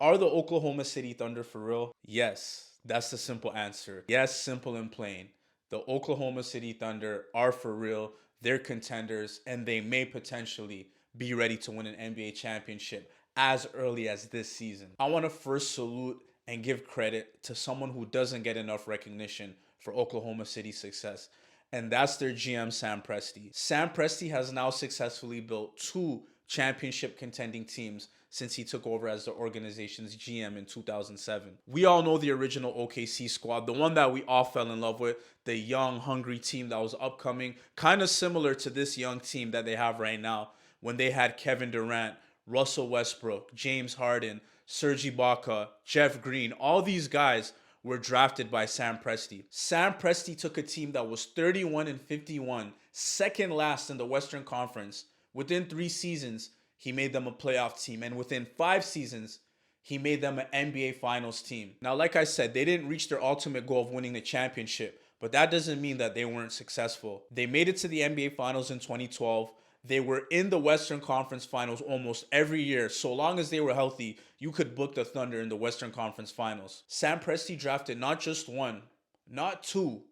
Are the Oklahoma City Thunder for real? Yes, that's the simple answer. Yes, simple and plain. The Oklahoma City Thunder are for real. They're contenders, and they may potentially be ready to win an NBA championship as early as this season. I want to first salute and give credit to someone who doesn't get enough recognition for Oklahoma City's success, and that's their GM, Sam Presti. Sam Presti has now successfully built two championship contending teams since he took over as the organization's GM in 2007. We all know the original OKC squad, the one that we all fell in love with, the young, hungry team that was upcoming, kind of similar to this young team that they have right now when they had Kevin Durant, Russell Westbrook, James Harden, Serge Ibaka, Jeff Green. All these guys were drafted by Sam Presti. Sam Presti took a team that was 31 and 51, second last in the Western Conference. Within 3 seasons, he made them a playoff team, and within 5 seasons, he made them an NBA Finals team. Now, like I said, they didn't reach their ultimate goal of winning the championship, but that doesn't mean that they weren't successful. They made it to the NBA Finals in 2012. They were in the Western Conference Finals almost every year. So long as they were healthy, you could book the Thunder in the Western Conference Finals. Sam Presti drafted not just one, not two,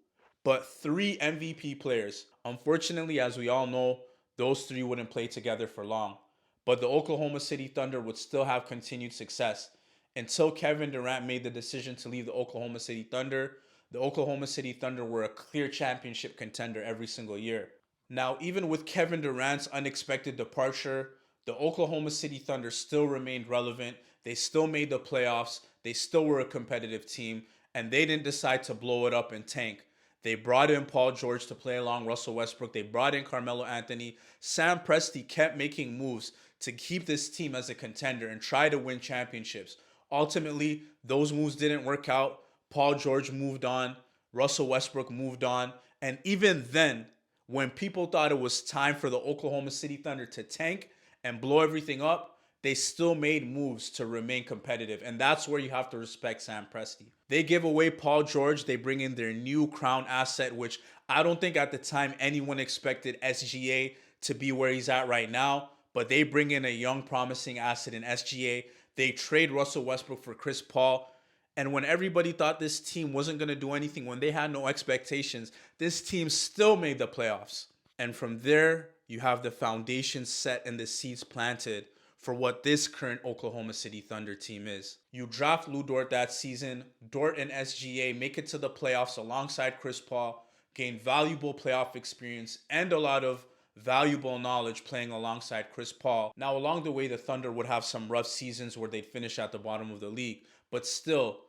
but three MVP players. Unfortunately, as we all know, those three wouldn't play together for long. But the Oklahoma City Thunder would still have continued success until Kevin Durant made the decision to leave the Oklahoma City Thunder. The Oklahoma City Thunder were a clear championship contender every single year. Now, even with Kevin Durant's unexpected departure, the Oklahoma City Thunder still remained relevant. They still made the playoffs. They still were a competitive team, and they didn't decide to blow it up and tank. They brought in Paul George to play along Russell Westbrook. They brought in Carmelo Anthony. Sam Presti kept making moves to keep this team as a contender and try to win championships. Ultimately, those moves didn't work out. Paul George moved on. Russell Westbrook moved on. And even then, when people thought it was time for the Oklahoma City Thunder to tank and blow everything up, they still made moves to remain competitive. And that's where you have to respect Sam Presti. They give away Paul George. They bring in their new crown asset, which I don't think at the time anyone expected SGA to be where he's at right now. But they bring in a young, promising asset in SGA. They trade Russell Westbrook for Chris Paul. And when everybody thought this team wasn't going to do anything, when they had no expectations, this team still made the playoffs. And from there, you have the foundation set and the seeds planted for what this current Oklahoma City Thunder team is. You draft Lou Dort that season. Dort and SGA make it to the playoffs alongside Chris Paul, gain valuable playoff experience and a lot of valuable knowledge playing alongside Chris Paul. Now, along the way, the Thunder would have some rough seasons where they'd finish at the bottom of the league, but still,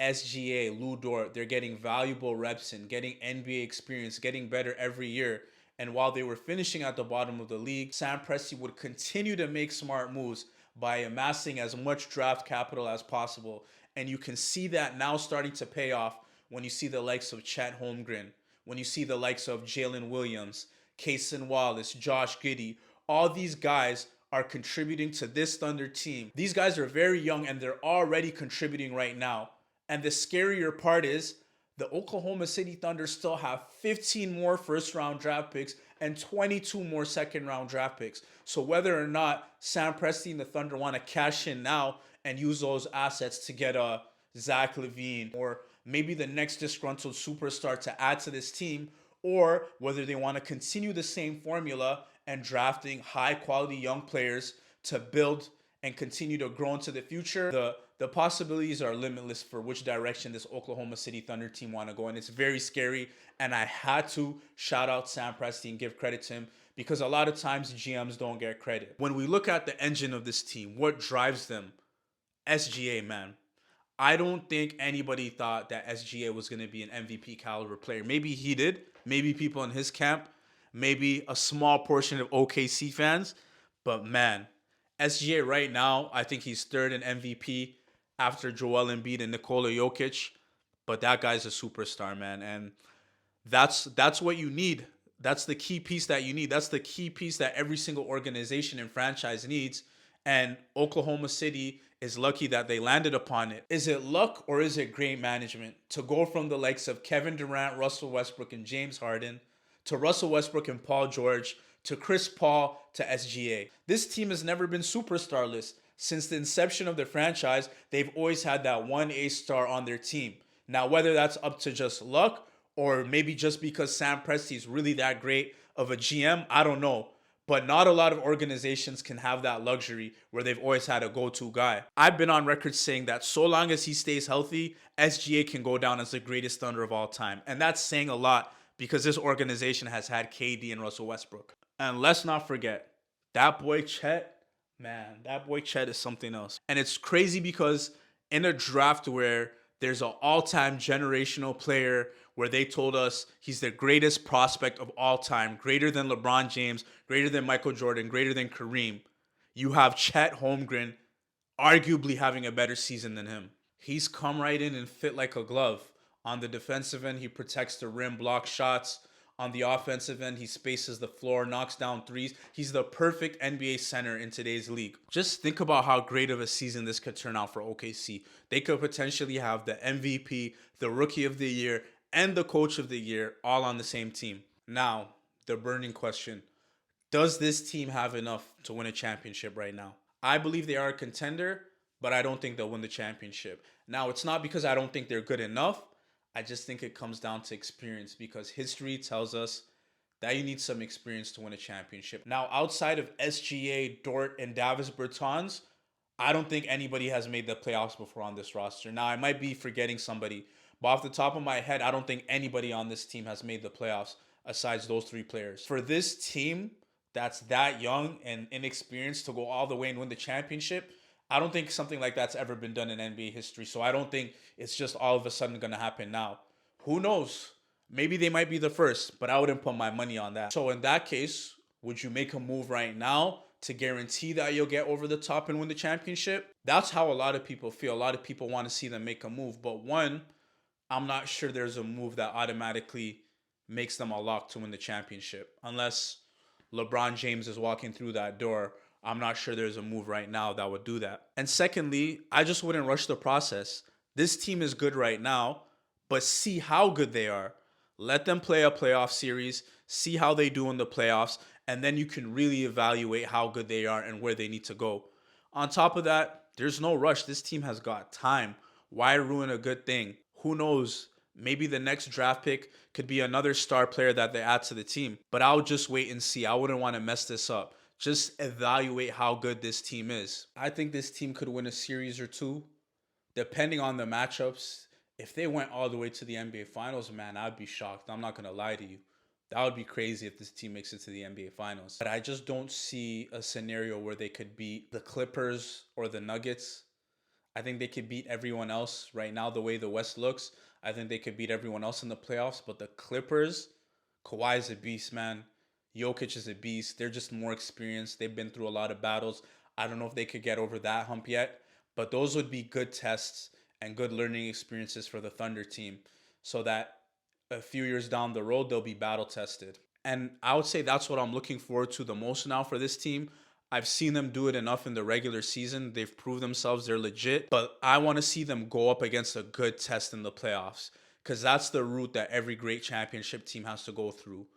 SGA, Lou Dort, they're getting valuable reps in, getting NBA experience, getting better every year. And while they were finishing at the bottom of the league, Sam Presti would continue to make smart moves by amassing as much draft capital as possible. And you can see that now starting to pay off when you see the likes of Chet Holmgren, when you see the likes of Jalen Williams, Cason Wallace, Josh Giddey. All these guys are contributing to this Thunder team. These guys are very young and they're already contributing right now. And the scarier part is the Oklahoma City Thunder still have 15 more first round draft picks and 22 more second round draft picks. So whether or not Sam Presti and the Thunder want to cash in now and use those assets to get a Zach LaVine or maybe the next disgruntled superstar to add to this team, or whether they want to continue the same formula and drafting high quality young players to build and continue to grow into the future, the possibilities are limitless for which direction this Oklahoma City Thunder team want to go. And it's very scary. And I had to shout out Sam Presti and give credit to him because a lot of times GMs don't get credit. When we look at the engine of this team, what drives them? SGA, man. I don't think anybody thought that SGA was going to be an MVP caliber player. Maybe he did. Maybe people in his camp. Maybe a small portion of OKC fans. But man, SGA right now, I think he's third in MVP after Joel Embiid and Nikola Jokic. But that guy's a superstar, man. And that's what you need. That's the key piece that you need. That's the key piece that every single organization and franchise needs. And Oklahoma City is lucky that they landed upon it. Is it luck or is it great management to go from the likes of Kevin Durant, Russell Westbrook, and James Harden to Russell Westbrook and Paul George to Chris Paul to SGA? This team has never been superstarless. Since the inception of the franchise, they've always had that one ace star on their team. Now, whether that's up to just luck or maybe just because Sam Presti is really that great of a GM, I don't know. But not a lot of organizations can have that luxury where they've always had a go-to guy. I've been on record saying that so long as he stays healthy, SGA can go down as the greatest Thunder of all time. And that's saying a lot because this organization has had KD and Russell Westbrook. And let's not forget, that boy Chet, man, that boy Chet is something else. And it's crazy because in a draft where there's an all-time generational player where they told us he's the greatest prospect of all time, greater than LeBron James, greater than Michael Jordan, greater than Kareem. You have Chet Holmgren arguably having a better season than him. He's come right in and fit like a glove. On the defensive end, he protects the rim, blocks shots. On the offensive end, he spaces the floor, knocks down threes. He's the perfect NBA center in today's league. Just think about how great of a season this could turn out for OKC. They could potentially have the MVP, the Rookie of the Year, and the Coach of the Year all on the same team. Now, the burning question. Does this team have enough to win a championship right now? I believe they are a contender, but I don't think they'll win the championship. Now, it's not because I don't think they're good enough. I just think it comes down to experience because history tells us that you need some experience to win a championship. Now, outside of SGA, Dort, and Davis Bertans, I don't think anybody has made the playoffs before on this roster. Now, I might be forgetting somebody, but off the top of my head, I don't think anybody on this team has made the playoffs aside those three players. For this team that's that young and inexperienced to go all the way and win the championship, I don't think something like that's ever been done in NBA history. So I don't think it's just all of a sudden going to happen now. Who knows? Maybe they might be the first, but I wouldn't put my money on that. So in that case, would you make a move right now to guarantee that you'll get over the top and win the championship? That's how a lot of people feel. A lot of people want to see them make a move. But one, I'm not sure there's a move that automatically makes them a lock to win the championship. Unless LeBron James is walking through that door, I'm not sure there's a move right now that would do that. And secondly, I just wouldn't rush the process. This team is good right now, but see how good they are. Let them play a playoff series, see how they do in the playoffs, and then you can really evaluate how good they are and where they need to go. On top of that, there's no rush. This team has got time. Why ruin a good thing? Who knows? Maybe the next draft pick could be another star player that they add to the team. But I'll just wait and see. I wouldn't want to mess this up. Just evaluate how good this team is. I think this team could win a series or two, depending on the matchups. If they went all the way to the NBA Finals, man, I'd be shocked. I'm not going to lie to you. That would be crazy if this team makes it to the NBA Finals. But I just don't see a scenario where they could beat the Clippers or the Nuggets. I think they could beat everyone else right now the way the West looks. I think they could beat everyone else in the playoffs. But the Clippers, Kawhi is a beast, man. Jokic is a beast. They're just more experienced. They've been through a lot of battles. I don't know if they could get over that hump yet. But those would be good tests and good learning experiences for the Thunder team so that a few years down the road, they'll be battle tested. And I would say that's what I'm looking forward to the most now for this team. I've seen them do it enough in the regular season. They've proved themselves. They're legit. But I want to see them go up against a good test in the playoffs because that's the route that every great championship team has to go through.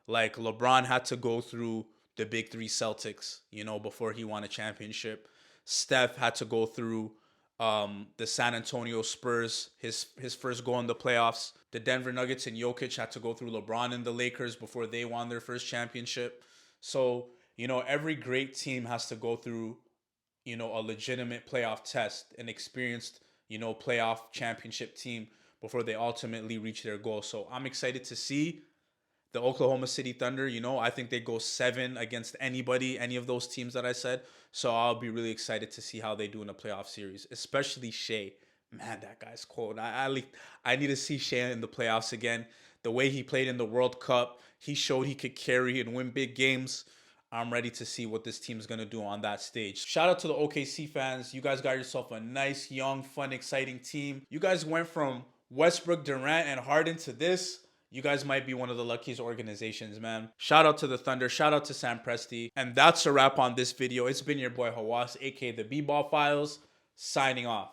Like LeBron had to go through the big three Celtics, before he won a championship. Steph had to go through the San Antonio Spurs, his first goal in the playoffs. The Denver Nuggets and Jokic had to go through LeBron and the Lakers before they won their first championship. So, every great team has to go through, a legitimate playoff test, an experienced, playoff championship team before they ultimately reach their goal. So I'm excited to see the Oklahoma City Thunder. I think they go 7 against anybody, any of those teams that I said. So I'll be really excited to see how they do in a playoff series, especially Shai. Man, that guy's cold. I need to see Shai in the playoffs again. The way he played in the World Cup, he showed he could carry and win big games. I'm ready to see what this team's going to do on that stage. Shout out to the OKC fans. You guys got yourself a nice, young, fun, exciting team. You guys went from Westbrook, Durant, and Harden to this. You guys might be one of the luckiest organizations, man. Shout out to the Thunder. Shout out to Sam Presti. And that's a wrap on this video. It's been your boy Hawass, aka the B-Ball Files, signing off.